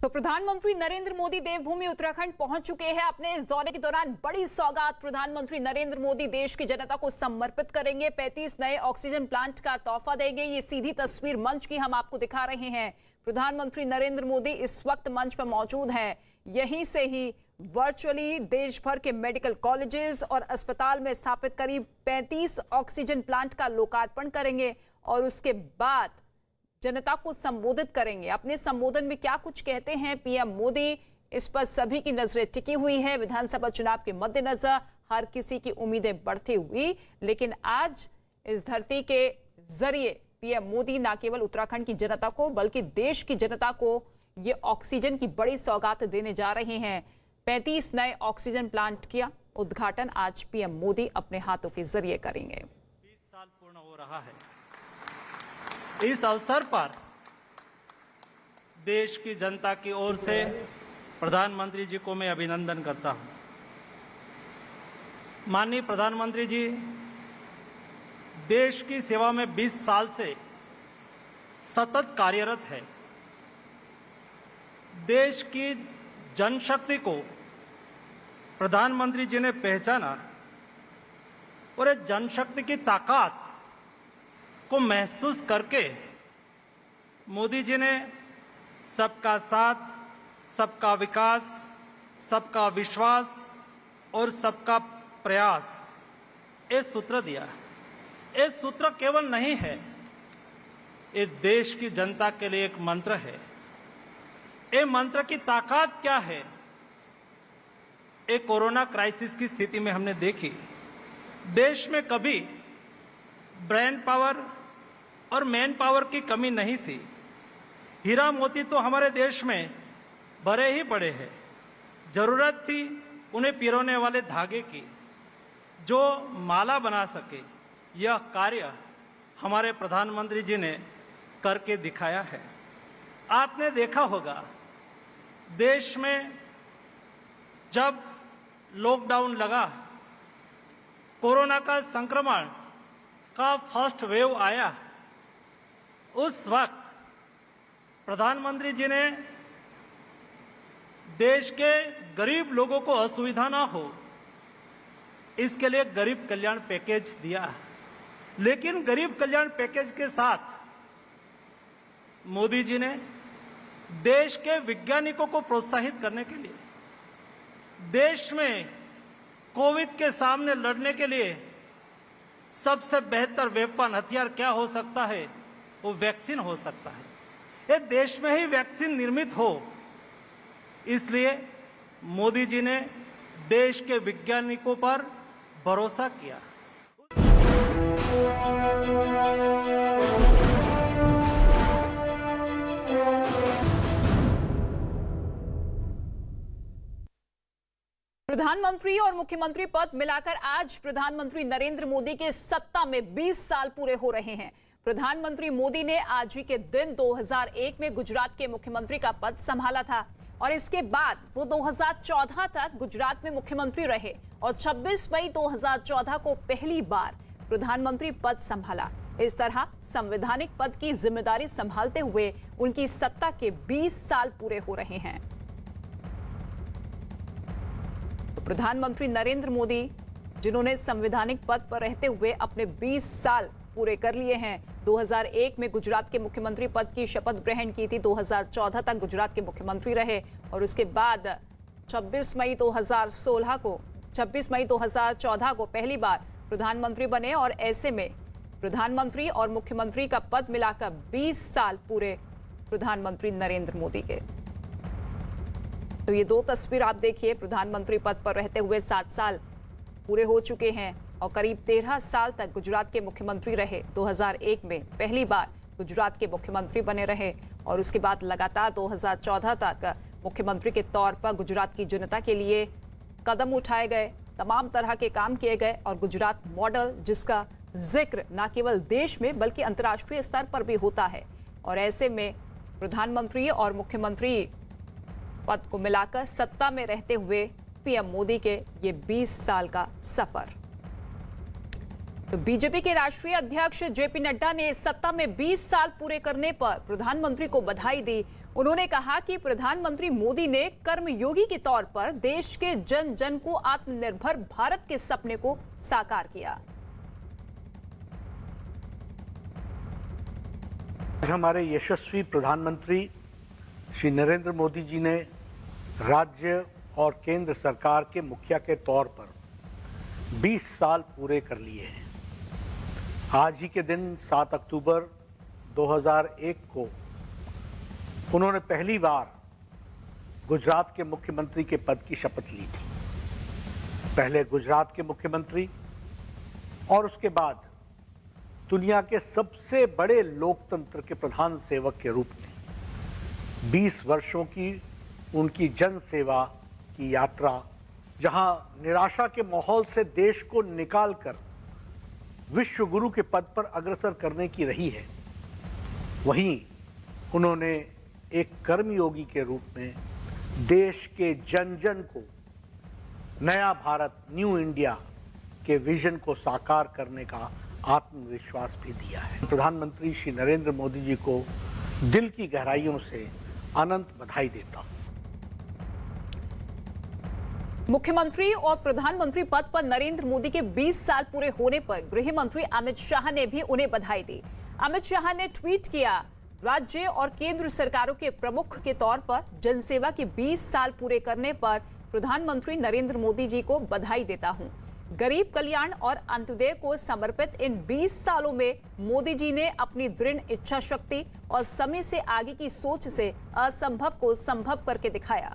तो प्रधानमंत्री नरेंद्र मोदी देवभूमि उत्तराखंड पहुंच चुके हैं। अपने इस दौरे के दौरान बड़ी सौगात प्रधानमंत्री नरेंद्र मोदी देश की जनता को समर्पित करेंगे। 35 नए ऑक्सीजन प्लांट का तोहफा देंगे। ये सीधी तस्वीर मंच की हम आपको दिखा रहे हैं। प्रधानमंत्री नरेंद्र मोदी इस वक्त मंच पर मौजूद हैं। यहीं से ही वर्चुअली देश भर के मेडिकल कॉलेजेस और अस्पताल में स्थापित करीब 35 ऑक्सीजन प्लांट का लोकार्पण करेंगे और उसके बाद जनता को संबोधित करेंगे। अपने संबोधन में क्या कुछ कहते हैं पीएम मोदी, इस पर सभी की नजरें टिकी हुई है। विधानसभा चुनाव के मद्देनजर हर किसी की उम्मीदें बढ़ती हुई, लेकिन आज इस धरती के जरिए पीएम मोदी न केवल उत्तराखंड की जनता को बल्कि देश की जनता को ये ऑक्सीजन की बड़ी सौगात देने जा रहे हैं। 35 नए ऑक्सीजन प्लांट किया उद्घाटन आज पीएम मोदी अपने हाथों के जरिए करेंगे। 20 साल पूर्ण हो रहा है। इस अवसर पर देश की जनता की ओर से प्रधानमंत्री जी को मैं अभिनंदन करता हूं। माननीय प्रधानमंत्री जी देश की सेवा में 20 साल से सतत कार्यरत है। देश की जनशक्ति को प्रधानमंत्री जी ने पहचाना और इस जनशक्ति की ताकत को महसूस करके मोदी जी ने सबका साथ, सबका विकास, सबका विश्वास और सबका प्रयास ये सूत्र दिया। ये सूत्र केवल नहीं है, ये देश की जनता के लिए एक मंत्र है। ये मंत्र की ताकत क्या है, एक कोरोना क्राइसिस की स्थिति में हमने देखी। देश में कभी ब्रेन पावर और मैन पावर की कमी नहीं थी। हीरा मोती तो हमारे देश में भरे ही पड़े हैं। जरूरत थी उन्हें पिरोने वाले धागे की, जो माला बना सके। यह कार्य हमारे प्रधानमंत्री जी ने करके दिखाया है। आपने देखा होगा देश में जब लॉकडाउन लगा, कोरोना का संक्रमण का फर्स्ट वेव आया, उस वक्त प्रधानमंत्री जी ने देश के गरीब लोगों को असुविधा ना हो, इसके लिए गरीब कल्याण पैकेज दिया। लेकिन गरीब कल्याण पैकेज के साथ मोदी जी ने देश के वैज्ञानिकों को प्रोत्साहित करने के लिए, देश में कोविड के सामने लड़ने के लिए सबसे बेहतर वेपन हथियार क्या हो सकता है, वो वैक्सीन हो सकता है। ये देश में ही वैक्सीन निर्मित हो, इसलिए मोदी जी ने देश के वैज्ञानिकों पर भरोसा किया। प्रधानमंत्री और मुख्यमंत्री पद मिलाकर आज प्रधानमंत्री नरेंद्र मोदी के सत्ता में 20 साल पूरे हो रहे हैं। प्रधानमंत्री मोदी ने आज ही के दिन 2001 में गुजरात के मुख्यमंत्री का पद संभाला था और इसके बाद वो 2014 तक गुजरात में मुख्यमंत्री रहे और 26 मई 2014 को पहली बार प्रधानमंत्री पद संभाला। इस तरह संवैधानिक पद की जिम्मेदारी संभालते हुए उनकी सत्ता के 20 साल पूरे हो रहे हैं। प्रधानमंत्री नरेंद्र मोदी, जिन्होंने संवैधानिक पद पर रहते हुए अपने 20 साल पूरे कर लिए हैं। 2001 में गुजरात के मुख्यमंत्री पद की शपथ ग्रहण की थी। 2014 तक गुजरात के मुख्यमंत्री रहे और उसके बाद 26 मई 2014 को पहली बार प्रधानमंत्री बने और ऐसे में प्रधानमंत्री और मुख्यमंत्री का पद मिलाकर 20 साल पूरे प्रधानमंत्री नरेंद्र मोदी के। तो ये दो तस्वीर आप देखिए, प्रधानमंत्री पद पर रहते हुए 7 साल पूरे हो चुके हैं और करीब 13 साल तक गुजरात के मुख्यमंत्री रहे। 2001 में पहली बार गुजरात के मुख्यमंत्री बने रहे और उसके बाद लगातार 2014 तक मुख्यमंत्री के तौर पर गुजरात की जनता के लिए कदम उठाए गए, तमाम तरह के काम किए गए और गुजरात मॉडल, जिसका जिक्र न केवल देश में बल्कि अंतर्राष्ट्रीय स्तर पर भी होता है। और ऐसे में प्रधानमंत्री और मुख्यमंत्री पद को मिलाकर सत्ता में रहते हुए पीएम मोदी के ये 20 साल का सफर। तो बीजेपी के राष्ट्रीय अध्यक्ष जेपी नड्डा ने सत्ता में 20 साल पूरे करने पर प्रधानमंत्री को बधाई दी। उन्होंने कहा कि प्रधानमंत्री मोदी ने कर्मयोगी के तौर पर देश के जन जन को आत्मनिर्भर भारत के सपने को साकार किया। हमारे यशस्वी प्रधानमंत्री श्री नरेंद्र मोदी जी ने राज्य और केंद्र सरकार के मुखिया के तौर पर 20 साल पूरे कर लिए हैं। आज ही के दिन 7 अक्टूबर 2001 को उन्होंने पहली बार गुजरात के मुख्यमंत्री के पद की शपथ ली थी। पहले गुजरात के मुख्यमंत्री और उसके बाद दुनिया के सबसे बड़े लोकतंत्र के प्रधान सेवक के रूप में 20 वर्षों की उनकी जन सेवा की यात्रा, जहां निराशा के माहौल से देश को निकालकर विश्व गुरु के पद पर अग्रसर करने की रही है, वहीं उन्होंने एक कर्मयोगी के रूप में देश के जन जन को नया भारत, न्यू इंडिया के विजन को साकार करने का आत्मविश्वास भी दिया है। प्रधानमंत्री श्री नरेंद्र मोदी जी को दिल की गहराइयों से अनंत बधाई देता हूं। मुख्यमंत्री और प्रधानमंत्री पद पर नरेंद्र मोदी के 20 साल पूरे होने पर गृह मंत्री अमित शाह ने भी उन्हें बधाई दी। अमित शाह ने ट्वीट किया, राज्य और केंद्र सरकारों के प्रमुख के तौर पर जनसेवा के 20 साल पूरे करने पर प्रधानमंत्री नरेंद्र मोदी जी को बधाई देता हूं। गरीब कल्याण और अंत्योदय को समर्पित इन 20 सालों में मोदी जी ने अपनी दृढ़ इच्छा शक्ति और समय से आगे की सोच से असंभव को संभव करके दिखाया।